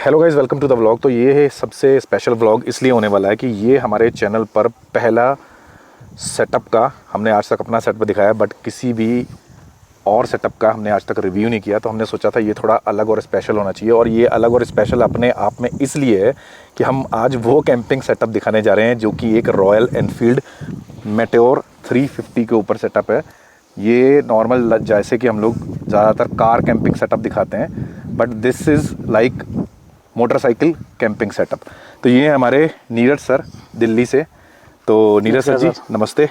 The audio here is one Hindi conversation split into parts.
Hello guys, welcome to the vlog. तो ये है सबसे स्पेशल व्लॉग इसलिए होने वाला है कि ये हमारे चैनल पर पहला सेटअप का हमने आज तक अपना सेटअप दिखाया, बट किसी भी और सेटअप का हमने आज तक रिव्यू नहीं किया। तो हमने सोचा था ये थोड़ा अलग और स्पेशल होना चाहिए, और ये अलग और स्पेशल अपने आप में इसलिए है कि हम आज वो कैंपिंग सेटअप दिखाने जा रहे हैं जो कि एक रॉयल एनफील्ड मेटेओर 350 के ऊपर सेटअप है। ये नॉर्मल जैसे कि हम लोग ज़्यादातर कार कैंपिंग सेटअप दिखाते हैं, but this is like motorcycle camping setup. तो ये हमारे नीरज सर दिल्ली से। तो नीरज सर जी नमस्ते।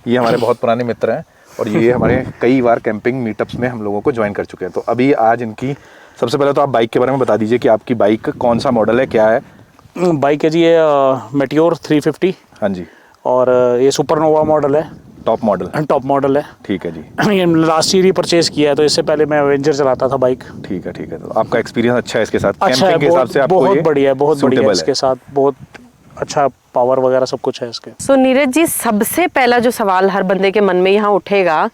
ये हमारे बहुत पुराने मित्र हैं और ये हमारे कई बार कैंपिंग मीटअप्स में हम लोगों को ज्वाइन कर चुके हैं। तो अभी आज इनकी सबसे पहले तो आप बाइक के बारे में बता दीजिए कि आपकी बाइक कौन सा मॉडल है, क्या है? बाइक है जी ये मेटियोर 350। हाँ जी। और ये सुपरनोवा मॉडल है, टॉप मॉडल है। ठीक है जी। ये लास्ट ईयर ही परचेज किया है, तो इससे पहले मैं एवेंजर चलाता था बाइक। ठीक है। तो आपका एक्सपीरियंस अच्छा है इसके साथ? अच्छा है, के हिसाब से आपको बहुत बढ़िया है, बहुत बढ़िया है। है इसके साथ बहुत अच्छा पावर वगैरह सब कुछ है इसके। सो नीरज जी, सबसे पहला जो सवाल हर बंदे के मन में यहाँ उठेगा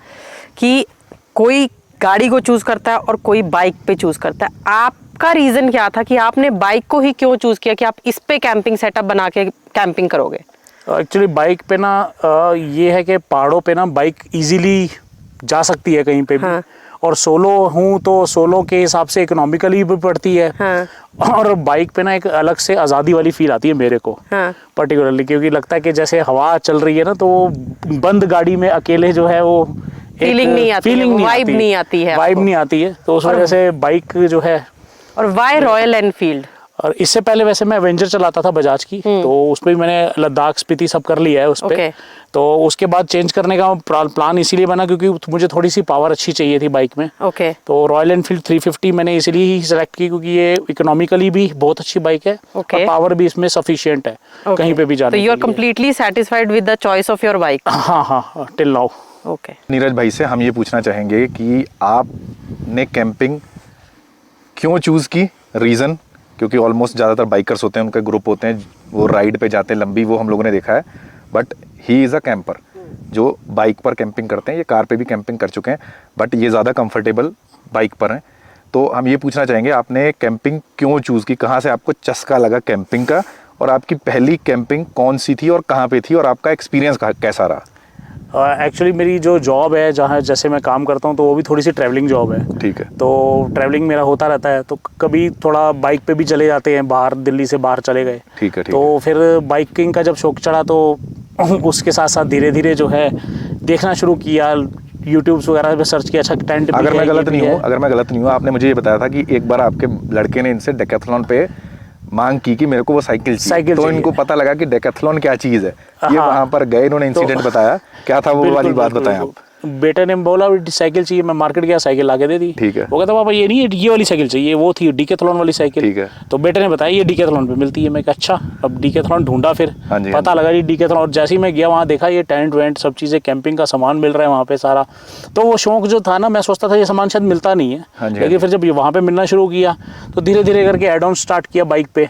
कि कोई गाड़ी को चूज करता है और कोई बाइक पे चूज करता है। आपका रीजन क्या था कि आपने बाइक को ही क्यों चूज किया कि आप इस पे कैंपिंग सेटअप बना के कैंपिंग करोगे? एक्चुअली बाइक पे ना ये है कि पहाड़ों पे ना बाइक इजीली जा सकती है कहीं पे भी। हाँ। और सोलो हूँ तो सोलो के हिसाब से इकोनॉमिकली भी पड़ती है। हाँ। और बाइक पे ना एक अलग से आज़ादी वाली फील आती है मेरे को। हाँ। पर्टिकुलरली क्योंकि लगता है कि जैसे हवा चल रही है ना, तो बंद गाड़ी में अकेले जो है वो फीलिंग नहीं आती है, वाइब नहीं आती है, वाइब नहीं आती है। तो उस वजह से बाइक जो है। और वाई रॉयल एनफील्ड? और इससे पहले वैसे मैं एवेंजर चलाता था बजाज की, तो उसमें भी मैंने लद्दाख स्पीति सब कर लिया है उस पे। तो उसके बाद चेंज करने का प्लान इसीलिए बना क्योंकि मुझे थोड़ी सी पावर अच्छी चाहिए थी बाइक में। तो रॉयल एनफील्ड 350 मैंने इसीलिए ही सिलेक्ट की क्योंकि ये इकोनॉमिकली भी बहुत अच्छी बाइक है और पावर भी इसमें सफिशिएंट है कहीं पे भी जाने के लिए। तो you are completely satisfied with the choice of your bike? हाँ, टिल नाउ। ओके। नीरज भाई से हम ये पूछना चाहेंगे कि आपने कैंपिंग क्यों चूज की, रीजन? क्योंकि ऑलमोस्ट ज़्यादातर बाइकर्स होते हैं, उनके ग्रुप होते हैं, वो राइड पे जाते हैं लंबी, वो हम लोगों ने देखा है। But he is a camper जो बाइक पर कैंपिंग करते हैं। ये कार पे भी कैंपिंग कर चुके हैं, बट ये ज़्यादा कंफर्टेबल बाइक पर हैं। तो हम ये पूछना चाहेंगे आपने कैंपिंग क्यों चूज़ की, कहाँ से आपको चस्का लगा कैंपिंग का, और आपकी पहली कैंपिंग कौन सी थी और कहाँ पे थी, और आपका एक्सपीरियंस कैसा रहा? एक्चुअली मेरी जो जॉब है, जहाँ जैसे मैं काम करता हूँ, तो वो भी थोड़ी सी ट्रैवलिंग जॉब है। ठीक है। तो ट्रैवलिंग मेरा होता रहता है, तो कभी थोड़ा बाइक पे भी चले जाते हैं, बाहर दिल्ली से बाहर चले गए। ठीक है। तो फिर बाइकिंग का जब शौक चढ़ा तो उसके साथ साथ धीरे धीरे जो है देखना शुरू किया, यूट्यूब्स वगैरह पे सर्च किया। अच्छा टेंट अगर मैं गलत नहीं हूँ, आपने मुझे ये बताया था कि एक बार आपके लड़के ने इनसे डेकाथलॉन पे मांग की कि मेरे को वो साइकिल चाहिए। तो इनको पता लगा कि डेकाथलॉन क्या चीज़ है। ये वहाँ पर गए, इन्होंने इंसिडेंट बताया, क्या था वो वाली बात बताएं आप। बेटे ने बोला साइकिल चाहिए, मैं मार्केट गया, साइकिल लाके दे दी। ठीक है। वो कहता पापा ये नहीं है, ये वाली साइकिल चाहिए। वो थी डिकैथलॉन वाली साइकिल। ठीक है। तो बेटे ने बताया ये डिकैथलॉन पे मिलती है। मैं कहा अच्छा। अब डिकैथलॉन ढूंढा, फिर पता लगा ये डिकैथलॉन। और जैसे ही मैं गया वहाँ देखा ये टेंट वेंट सब चीज़ें, कैंपिंग का सामान मिल रहा है वहाँ पे सारा। तो वो शौक जो था ना, मैं सोचता था ये सामान शायद मिलता नहीं है, लेकिन फिर जब वहाँ पे मिलना शुरू किया तो धीरे धीरे करके एड ऑन स्टार्ट किया बाइक पे।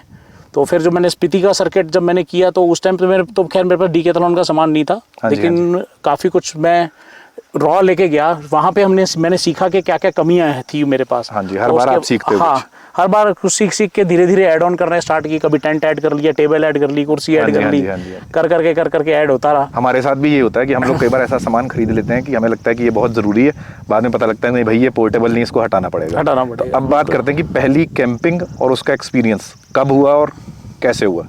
तो फिर जो मैंने स्पीति का सर्किट जब मैंने किया, तो उस टाइम पे मेरे पास डिकैथलॉन का सामान नहीं था, लेकिन काफ़ी कुछ मैं रॉ लेके गया वहाँ पे। मैंने सीखा कि क्या क्या कमियां थी मेरे पास। हाँ जी, हर बार आप सीखते हो। हाँ, हर बार कुछ सीख के धीरे धीरे ऐड ऑन करना स्टार्ट की। कभी टेंट ऐड कर लिया, टेबल ऐड कर ली, कुर्सी ऐड कर ली, कर करके ऐड होता रहा। हमारे साथ भी ये होता है कि हम लोग कई बार ऐसा सामान खरीद लेते हैं कि हमें लगता है कि ये बहुत ज़रूरी है, बाद में पता लगता है नहीं भाई ये पोर्टेबल नहीं, इसको हटाना पड़ेगा। तो अब बात करते हैं कि पहली कैंपिंग और उसका एक्सपीरियंस कब हुआ और कैसे हुआ?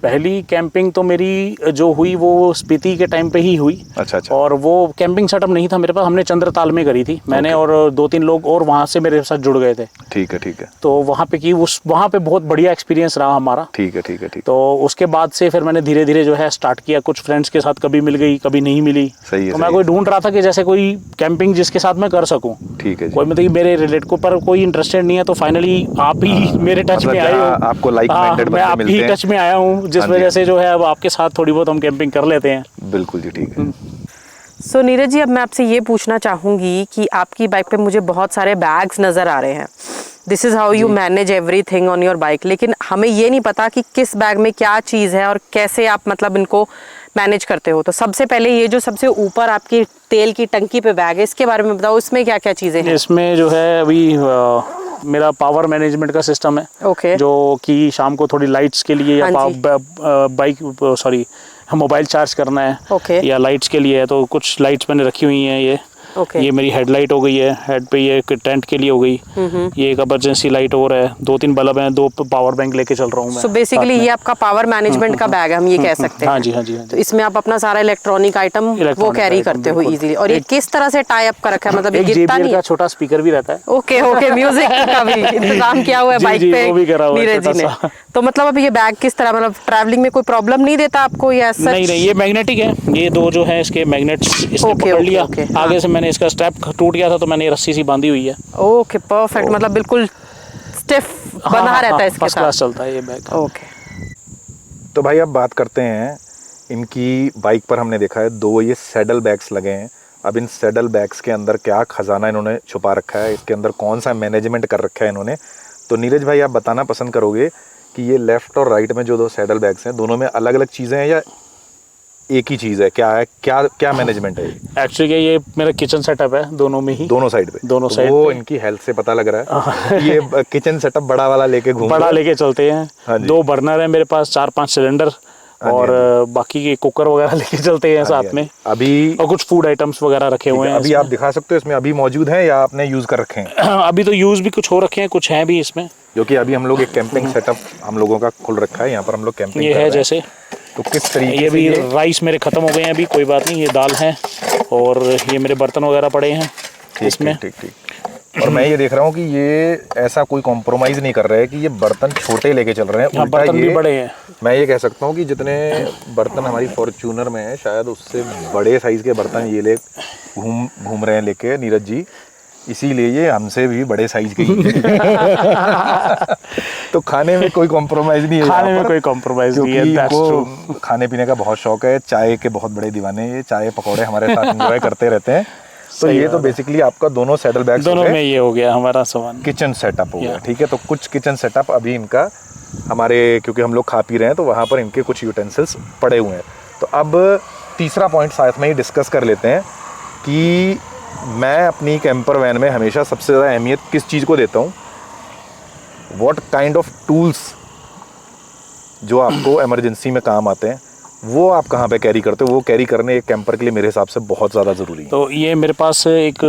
पहली कैंपिंग तो मेरी जो हुई वो स्पीति के टाइम पे ही हुई। अच्छा। और वो कैंपिंग सेटअप नहीं था मेरे पास, हमने चंद्रताल में करी थी मैंने, और 2-3 लोग और वहाँ से मेरे साथ जुड़ गए थे। ठीक है। तो वहाँ पे की वहाँ पे बहुत बढ़िया एक्सपीरियंस रहा हमारा। ठीक है। तो उसके बाद से फिर मैंने धीरे धीरे जो है स्टार्ट किया। कुछ फ्रेंड्स के साथ कभी मिल गई, कभी नहीं मिली। सही है। तो मैं कोई ढूंढ रहा था कि जैसे कोई कैंपिंग जिसके साथ मैं कर सकूँ। ठीक है। कोई मतलब मेरे रिलेट को पर कोई इंटरेस्टेड नहीं है, तो फाइनली आप ही मेरे टच में आए हो। आपको लाइक माइंडेड मैं आप ही टच में आया हूँ, जिस वजह से जो है अब आपके साथ थोड़ी बहुत हम कैंपिंग कर लेते हैं। बिल्कुल जी, ठीक है। सो नीरज जी, अब मैं आपसे ये पूछना चाहूँगी कि आपकी बाइक पे मुझे बहुत सारे बैग्स नज़र आ रहे हैं। This is how you manage everything on your bike, लेकिन हमें ये नहीं पता कि किस बैग में क्या चीज़ है और कैसे आप मतलब इनको मैनेज करते हो, तो सबसे पहले ये जो सबसे ऊपर आपकी तेल की टंकी पे बैग है, इसके बारे में बताओ, इसमें क्या क्या चीज़ें हैं? इसमें जो है अभी मेरा पावर मैनेजमेंट का सिस्टम है, ओके। जो कि शाम को थोड़ी लाइट्स के लिए या हाँ जी। मोबाइल चार्ज करना है ओके। या लाइट्स के लिए है, तो कुछ लाइट्स मैंने रखी हुई हैं। ओके। ये मेरी हेडलाइट हो गई है, हेड पे ये टेंट के लिए हो गई, ये एक इमरजेंसी लाइट और है, 2-3 बल्ब हैं, 2 पावर बैंक लेके चल रहा हूँ मैं। सो बेसिकली ये आपका पावर मैनेजमेंट का बैग है, हम ये कह सकते हैं। हाँ जी, हाँ जी, हाँ जी। तो इसमें आप अपना सारा इलेक्ट्रॉनिक आइटम वो Electronic कैरी item, करते हो बिल्कुल। इजीली। और ये किस तरह से टाई अप कर रखा है, मतलब ये एक गिरता JBL नहीं का है? छोटा स्पीकर भी रहता है। ओके ओके, म्यूजिक का भी इंतजाम किया हुआ है जी, बाइक जी, पे वो भी करा हुआ है नीरज जी छोटा ने। सा। तो मतलब अब ये बैग किस तरह, मतलब ट्रैवलिंग में कोई प्रॉब्लम नहीं देता आपको या सच? नहीं, ये मैग्नेटिक है, ये 2 जो है इसके मैग्नेट्स इसने ओके, पकड़ ओके, लिया। ओके, आगे से मैंने इसका स्ट्रैप टूट गया था, तो मैंने रस्सी सी बांधी हुई है। ओके परफेक्ट, मतलब बिल्कुल स्टिफ बना रहता है इसके फर्स्ट क्लास साथ। चलता है ये बैग। ओके। तो भाई अब बात करते हैं इनकी बाइक पर। हमने देखा है 2 ये सैडल बैग्स लगे हैं। अब इन सैडल बैग्स के अंदर क्या खजाना इन्होंने छुपा रखा है, इसके अंदर कौन सा मैनेजमेंट कर रखा है इन्होंने। तो नीरज भाई आप बताना पसंद करोगे कि ये लेफ्ट और राइट में जो 2 सैडल बैग्स हैं, दोनों में अलग अलग चीज़ें हैं या एक ही चीज़ है? क्या है, क्या मैनेजमेंट है? एक्चुअली ये मेरा किचन सेटअप है, दोनों में ही, दोनों साइड पे। दोनों तो साइड वो पे। इनकी हेल्थ से पता लग रहा है। ये किचन सेटअप बड़ा वाला लेके घूम बड़ा लेके चलते हैं। हाँ जी। 2 बर्नर है मेरे पास, 4-5 सिलेंडर, हाँ जी, और हाँ बाकी के कुकर वगैरह लेके चलते हैं साथ में। अभी और कुछ फूड आइटम्स वगैरह रखे हुए हैं अभी आप दिखा सकते हो इसमें अभी मौजूद है या आपने यूज़ कर रखे हैं? अभी तो यूज़ भी कुछ हो रखे हैं, कुछ हैं भी इसमें। क्योंकि अभी हम लोग एक कैंपिंग सेटअप हम लोगों का खुल रखा है, यहाँ पर हम लोग कैंपिंग ये कर है रहे हैं। जैसे, तो किस तरीके ये से भी राइस मेरे ख़त्म हो गए हैं अभी, कोई बात नहीं, ये दाल है, और ये मेरे बर्तन वगैरह पड़े हैं इसमें। ठीक। और मैं ये देख रहा हूँ कि ये ऐसा कोई कॉम्प्रोमाइज़ नहीं कर रहे हैं कि ये बर्तन छोटे लेके चल रहे हैं। हाँ, उल्टा बर्तन भी ये बड़े हैं। मैं ये कह सकता हूँ कि जितने बर्तन हमारी फॉर्च्यूनर में है, शायद उससे बड़े साइज़ के बर्तन ये ले घूम रहे हैं लेके नीरज जी। इसीलिए ये हमसे भी बड़े साइज के ही हैं। तो खाने में कोई कॉम्प्रोमाइज़ नहीं है, खाने में कोई कॉम्प्रोमाइज़ नहीं है, क्योंकि that's इनको खाने पीने का बहुत शौक है, चाय के बहुत बड़े दीवाने, ये चाय पकौड़े हमारे साथ एंजॉय करते रहते हैं। तो ये तो बेसिकली आपका दोनों सैडल बैग्स दोनों में ये हो गया हमारा सामान, किचन सेटअप हो गया। ठीक है, तो कुछ किचन सेटअप अभी इनका हमारे, क्योंकि हम लोग खा पी रहे हैं तो वहाँ पर इनके कुछ यूटेंसिल्स पड़े हुए हैं। तो अब तीसरा पॉइंट साथ में ही डिस्कस कर लेते हैं कि मैं अपनी कैंपर वैन में हमेशा सबसे ज़्यादा अहमियत किस चीज़ को देता हूँ, व्हाट काइंड ऑफ टूल्स जो आपको इमरजेंसी में काम आते हैं वो आप कहाँ पे कैरी करते हो। वो कैरी करने एक कैंपर के लिए मेरे हिसाब से बहुत ज़्यादा ज़रूरी है। तो ये मेरे पास एक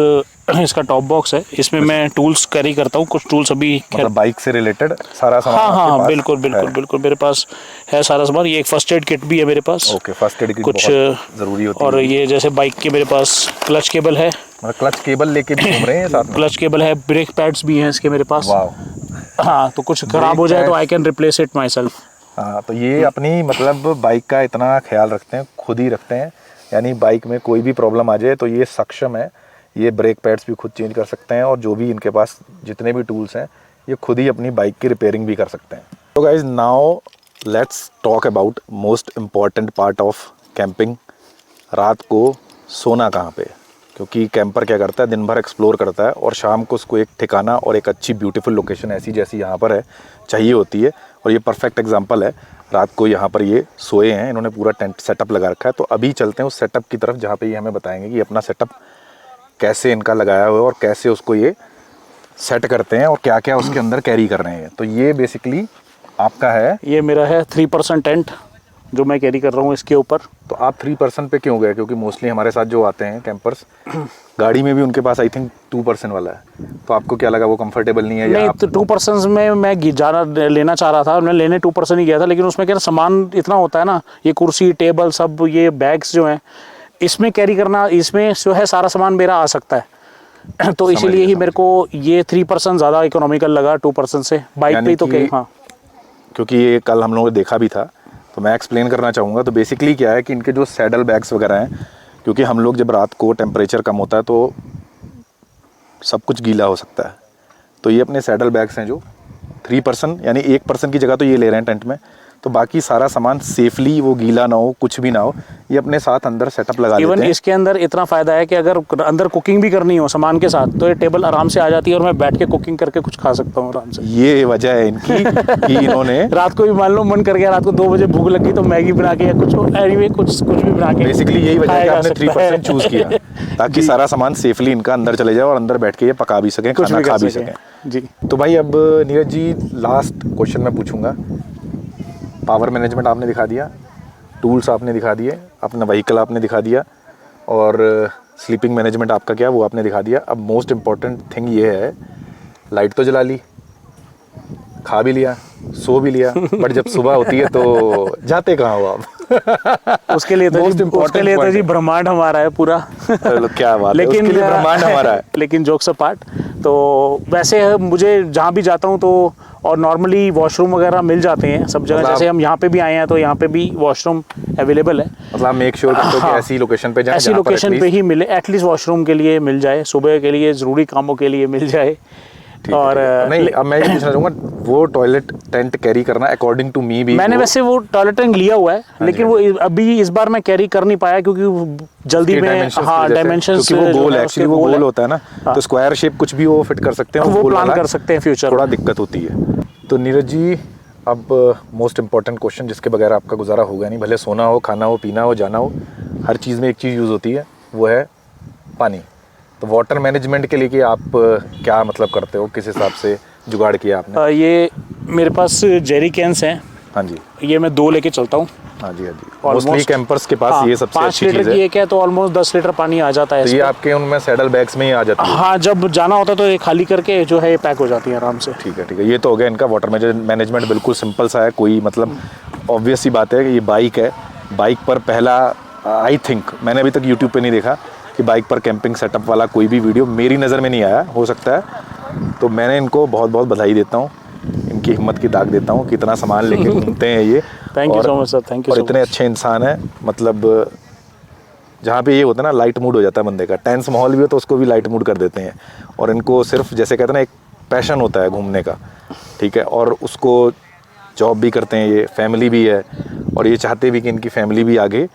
इसका टॉप बॉक्स है, इसमें मैं टूल्स कैरी करता हूँ। कुछ टूल्स अभी मतलब बाइक से रिलेटेड सारा सामान आपके हाँ पास बिल्कुल मेरे पास है सारा सामान। ये एक फर्स्ट एड किट भी है मेरे पास। ओके, फर्स्ट एड की कुछ बहुत ज़रूरी होती है। और ये जैसे बाइक के मेरे पास क्लच केबल है, मतलब क्लच केबल लेके भी घूम रहे हैं साथ में? क्लच केबल है, ब्रेक पैड्स भी हैं इसके मेरे पास। वाह। हाँ, तो कुछ खराब हो जाए तो I can replace it my self. हाँ, तो ये अपनी मतलब बाइक का इतना ख्याल रखते हैं, खुद ही रखते हैं, यानी बाइक में कोई भी प्रॉब्लम आ जाए तो ये सक्षम है, ये ब्रेक पैड्स भी खुद चेंज कर सकते हैं और जो भी इनके पास जितने भी टूल्स हैं ये खुद ही अपनी बाइक की रिपेयरिंग भी कर सकते हैं। तो guys now let's talk about most important part of camping, रात को सोना कहाँ पे। क्योंकि कैंपर क्या करता है, दिन भर एक्सप्लोर करता है और शाम को उसको एक ठिकाना और एक अच्छी ब्यूटीफुल लोकेशन ऐसी जैसी यहाँ पर है चाहिए होती है। और ये परफेक्ट एग्जांपल है, रात को यहाँ पर ये सोए हैं, इन्होंने पूरा टेंट सेटअप लगा रखा है। तो अभी चलते हैं उस सेटअप की तरफ जहाँ पे ये हमें बताएंगे कि अपना सेटअप कैसे इनका लगाया हुआ है और कैसे उसको ये सेट करते हैं और क्या क्या उसके अंदर कैरी कर रहे हैं। तो ये बेसिकली आपका है, ये मेरा है 3% टेंट जो मैं कैरी कर रहा हूँ इसके ऊपर। तो आप 3% पे क्यों गए? क्योंकि मोस्टली हमारे साथ जो आते हैं कैंपर्स, गाड़ी में भी उनके पास आई थिंक 2% वाला है। तो आपको क्या लगा वो कंफर्टेबल नहीं है? नहीं, तो 2% में मैं जाना लेना चाह रहा था, मैं लेने 2% ही गया था, लेकिन उसमें क्या सामान इतना होता है ना, ये कुर्सी टेबल सब ये बैग्स जो हैं इसमें कैरी करना, इसमें जो है सारा सामान मेरा आ सकता है। तो इसीलिए ही मेरे को ये 3% ज़्यादा इकोनॉमिकल लगा 2% से। बाइक पे ही तो हाँ, क्योंकि ये कल हम लोगों ने देखा भी था तो मैं एक्सप्लेन करना चाहूँगा। तो बेसिकली क्या है कि इनके जो सैडल बैग्स वगैरह हैं, क्योंकि हम लोग जब रात को टेम्परेचर कम होता है तो सब कुछ गीला हो सकता है, तो ये अपने सैडल बैग्स हैं जो 3% यानी 1% की जगह तो ये ले रहे हैं टेंट में, तो बाकी सारा सामान सेफली, वो गीला ना हो, कुछ भी ना हो, ये अपने साथ अंदर सेटअप लगा इवन देते हैं। इसके अंदर इतना फ़ायदा है कि अगर अंदर कुकिंग भी करनी हो सामान के साथ तो ये टेबल आराम से आ जाती है और मैं बैठ के कुकिंग करके कुछ खा सकता हूँ आराम से। ये वजह है इनकी कि इन्होंने रात को भी मान लो मन कर गया, रात को 2 बजे भूख लगी तो मैगी बना के या कुछ एनीवे कुछ भी बना के, बेसिकली यही वजह है कि खाया जा आपने सकता है। 3% चूज किया ताकि सारा सामान सेफली इनका अंदर चले जाए और अंदर बैठ के ये पका भी सकें, कुछ खाना भी खा कर भी सकें। सकें। जी तो भाई अब नीरज जी लास्ट क्वेश्चन मैं पूछूंगा। पावर मैनेजमेंट आपने दिखा दिया, टूल्स आपने दिखा दिए, अपना व्हीकल आपने दिखा दिया, और स्लीपिंग मैनेजमेंट आपका क्या वो आपने दिखा दिया। अब मोस्ट इम्पॉर्टेंट थिंग ये है, लाइट तो जला ली, खा भी लिया, सो भी लिया, बट जब सुबह होती है तो जाते कहाँ हो आप? उसके लिए तो Most जी, important उसके लिए तो point जी है। ब्रह्मांड हमारा है पूरा। चलो क्या बात है, लेकिन उसके लिए ब्रह्मांड हमारा है। लेकिन जोक्स अपार्ट, तो वैसे मुझे जहाँ भी जाता हूँ तो, और नॉर्मली वॉशरूम वगैरह मिल जाते हैं सब जगह। मतलब जैसे हम यहाँ पे भी आए हैं तो यहाँ पे भी वॉशरूम अवेलेबल है। मतलब मेक श्योर करते हो कि हाँ, ऐसी लोकेशन पे जाएं ऐसी जहाँ पर लोकेशन at पे least- ही मिले, एटलीस्ट वॉशरूम के लिए मिल जाए, सुबह के लिए ज़रूरी कामों के लिए मिल जाए। ठीक है, और ठीक है। नहीं, अब मैं ये पूछना चाहूँगा, वो टॉयलेट टेंट कैरी करना अकॉर्डिंग टू मी भी मैंने वैसे वो टॉयलेट टैंक लिया हुआ है, लेकिन हाँ वो अभी इस बार मैं कैरी कर नहीं पाया क्योंकि जल्दी उसके में, dimensions की हाँ वजह से, डायमेंशंस, क्योंकि वो गोल है, एक्चुअली वो गोल होता है ना, हाँ। तो स्क्वायर शेप कुछ भी वो फिट कर सकते हैं, वो गोल प्लान वाला कर सकते हैं फ्यूचर थोड़ा में। दिक्कत होती है। तो नीरज जी अब मोस्ट इम्पॉर्टेंट क्वेश्चन जिसके बगैर आपका गुजारा होगा नहीं, भले सोना हो, खाना हो, पीना हो, जाना हो, हर चीज़ में एक चीज़ यूज़ होती है, वो है पानी। तो वाटर मैनेजमेंट के लिए कि आप क्या मतलब करते हो, किस हिसाब से जुगाड़ किया आपने? ये मेरे पास जेरी कैंस हैं, हाँ जी, ये मैं 2 लेके चलता हूँ। हाँ जी, हाँ जी। Almost- मोस्टली कैंपर्स के पास हाँ, ये सबसे 5 अच्छी लीटर चीज़ की है। एक है तो ऑलमोस्ट 10 लीटर पानी आ जाता है तो ये इसमें। आपके उनमें सैडल बैग्स में ही आ जाती है? हाँ, जब जाना होता है तो ये खाली करके जो है ये पैक हो जाती है आराम से। ठीक है, ठीक है। ये तो हो गया इनका वाटर मैनेजमेंट, बिल्कुल सिंपल सा है, कोई मतलब ऑब्वियस सी बात है कि ये बाइक है। बाइक पर पहला आई थिंक मैंने अभी तक यूट्यूब पे नहीं देखा कि बाइक पर कैंपिंग सेटअप वाला कोई भी वीडियो मेरी नज़र में नहीं आया, हो सकता है। तो मैंने इनको बहुत बहुत बधाई देता हूँ, इनकी हिम्मत की दाग देता हूँ, कितना सामान लेके घूमते हैं ये। Thank you so much sir, thank you और सो इतने मच। अच्छे इंसान हैं, मतलब जहाँ पे ये होता है ना, लाइट मूड हो जाता है बंदे का, टेंस माहौल भी हो तो उसको भी लाइट मूड कर देते हैं। और इनको सिर्फ जैसे कहते हैं ना, एक पैशन होता है घूमने का, ठीक है, और उसको जॉब भी करते हैं, ये फैमिली भी है, और ये चाहते भी कि इनकी फैमिली भी आगे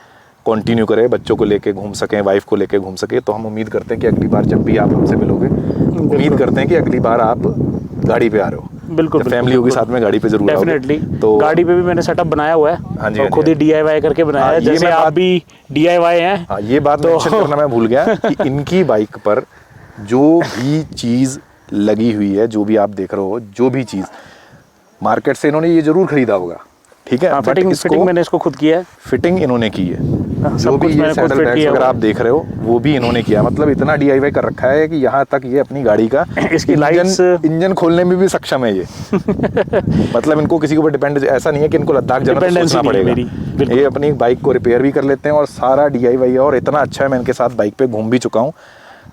कंटिन्यू करे, बच्चों को लेके घूम सकें, वाइफ को लेके घूम सके। तो हम उम्मीद करते हैं कि अगली बार जब भी आप हमसे मिलोगे, उम्मीद करते हैं कि अगली बार आप गाड़ी पे आ रहे हो। बिल्कुल, जब फैमिली होगी साथ में गाड़ी पे जरूर आओगे। डेफिनेटली। तो गाड़ी पे भी मैंने सेटअप बनाया हुआ है, हाँ जी, और हाँ जी, खुद ही DIY करके बनाया हाँ, है, ये जैसे मैं आप बात- भी DIY हैं। हाँ, ये बात मेंशन करना मैं भूल गया कि इनकी बाइक पर जो भी चीज़ लगी हुई है, जो भी आप देख रहे हो, जो भी चीज़ मार्केट से इन्होंने ये जरूर खरीदा होगा, ठीक है, हाँ, बट फिटिंग मैंने इसको खुद किया है। फिटिंग इन्होंने की है। हाँ, जो सब भी कुछ ये मैंने खुद सैडल फिट बैग्स किया अगर हुआ आप देख रहे हो, वो भी इन्होंने किया। मतलब इतना DIY कर रखा है कि यहाँ तक ये अपनी गाड़ी का इसकी lights- इंजन खोलने में भी सक्षम है ये। मतलब इनको किसी के ऊपर डिपेंड, ऐसा नहीं है कि इनको लद्दाख जाना तो Dependency सोचना नहीं है पड़ेगा। मेरी, बिल्कुल। ये अपनी बाइक को रिपेयर भी कर लेते हैं और सारा DIY है, और इतना अच्छा है, मैं इनके साथ बाइक पे घूम भी चुका हूँ,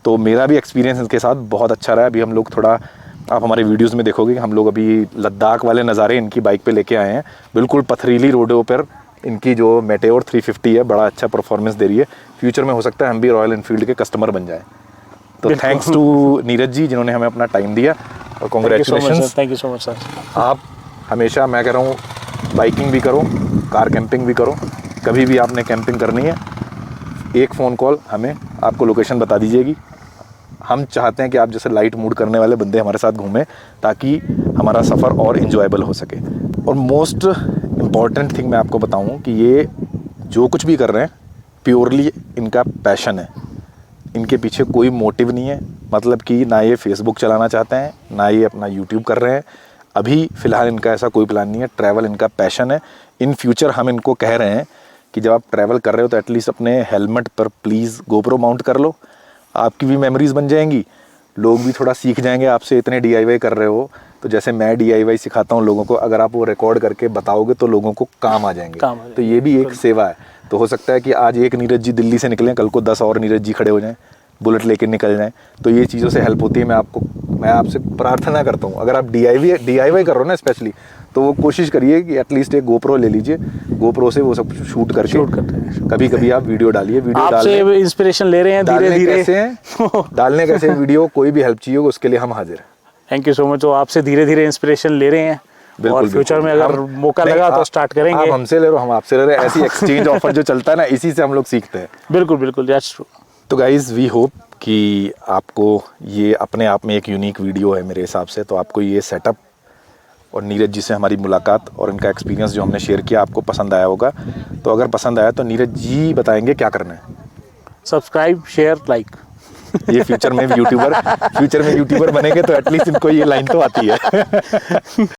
तो मेरा भी एक्सपीरियंस इनके साथ बहुत अच्छा रहा है। अभी हम लोग थोड़ा, आप हमारे वीडियोस में देखोगे कि हम लोग अभी लद्दाख वाले नज़ारे इनकी बाइक पे लेके आए हैं। बिल्कुल पथरीली रोडों पर इनकी जो मेटेओर 350 है, बड़ा अच्छा परफॉर्मेंस दे रही है। फ्यूचर में हो सकता है हम भी रॉयल एनफील्ड के कस्टमर बन जाएं। तो थैंक्स टू नीरज जी जिन्होंने हमें अपना टाइम दिया, और congratulations. Thank you so much sir. आप हमेशा, मैं कह रहा हूँ, बाइकिंग भी करो, कार कैंपिंग भी करो, कभी भी आपने कैंपिंग करनी है, एक फ़ोन कॉल हमें, आपको लोकेशन बता दीजिएगी। हम चाहते हैं कि आप जैसे लाइट मूड करने वाले बंदे हमारे साथ घूमें, ताकि हमारा सफ़र और इन्जॉयबल हो सके। और मोस्ट इम्पॉर्टेंट थिंग मैं आपको बताऊं कि ये जो कुछ भी कर रहे हैं, प्योरली इनका पैशन है, इनके पीछे कोई मोटिव नहीं है। मतलब कि ना ये फेसबुक चलाना चाहते हैं, ना ये अपना यूट्यूब कर रहे हैं। अभी फ़िलहाल इनका ऐसा कोई प्लान नहीं है। ट्रैवल इनका पैशन है। इन फ्यूचर हम इनको कह रहे हैं कि जब आप ट्रैवल कर रहे हो तो एटलीस्ट अपने हेलमेट पर प्लीज़ GoPro माउंट कर लो, आपकी भी मेमोरीज़ बन जाएंगी, लोग भी थोड़ा सीख जाएंगे आपसे। इतने DIY कर रहे हो तो जैसे मैं DIY सिखाता हूँ लोगों को, अगर आप वो रिकॉर्ड करके बताओगे तो लोगों को काम आ जाएंगे। तो ये भी एक सेवा है। तो हो सकता है कि आज एक नीरज जी दिल्ली से निकलें, कल को 10 और नीरज जी खड़े हो जाएं, बुलेट लेके निकल जाएं। तो ये चीज़ों से हेल्प होती है। मैं आपसे प्रार्थना करता हूँ, अगर आप DIY कर रहे हो ना स्पेशली, तो वो कोशिश करिए कि एटलीस्ट एक GoPro ले लीजिए, GoPro से वो सब शूट करके कभी कभी आप वीडियो डालिए। वीडियो आपसे इंस्पिरेशन ले रहे हैं धीरे-धीरे। डालने कैसे वीडियो, कोई भी हेल्प चाहिए उसके लिए हम हाजिर हैं। Thank you so much. तो आपसे धीरे धीरे इंस्पिरेशन ले रहे हैं, और फ्यूचर में अगर मौका नहीं, लगा तो स्टार्ट करेंगे। आप हमसे ले रहे हो, हम आपसे ले रहे हैं, ऐसी एक्सचेंज ऑफर जो चलता है ना, इसी से हम लोग सीखते हैं। बिल्कुल बिल्कुल, दैट्स ट्रू। तो गाइज़ वी होप कि आपको ये अपने आप में एक यूनिक वीडियो है मेरे हिसाब से, तो आपको ये सेटअप और नीरज जी से हमारी मुलाकात और इनका एक्सपीरियंस जो हमने शेयर किया आपको पसंद आया होगा। तो अगर पसंद आया तो नीरज जी बताएंगे क्या करना है। Subscribe, share, like. ये फ्यूचर में यूट्यूबर बनेंगे तो एटलीस्ट इनको ये लाइन तो आती है।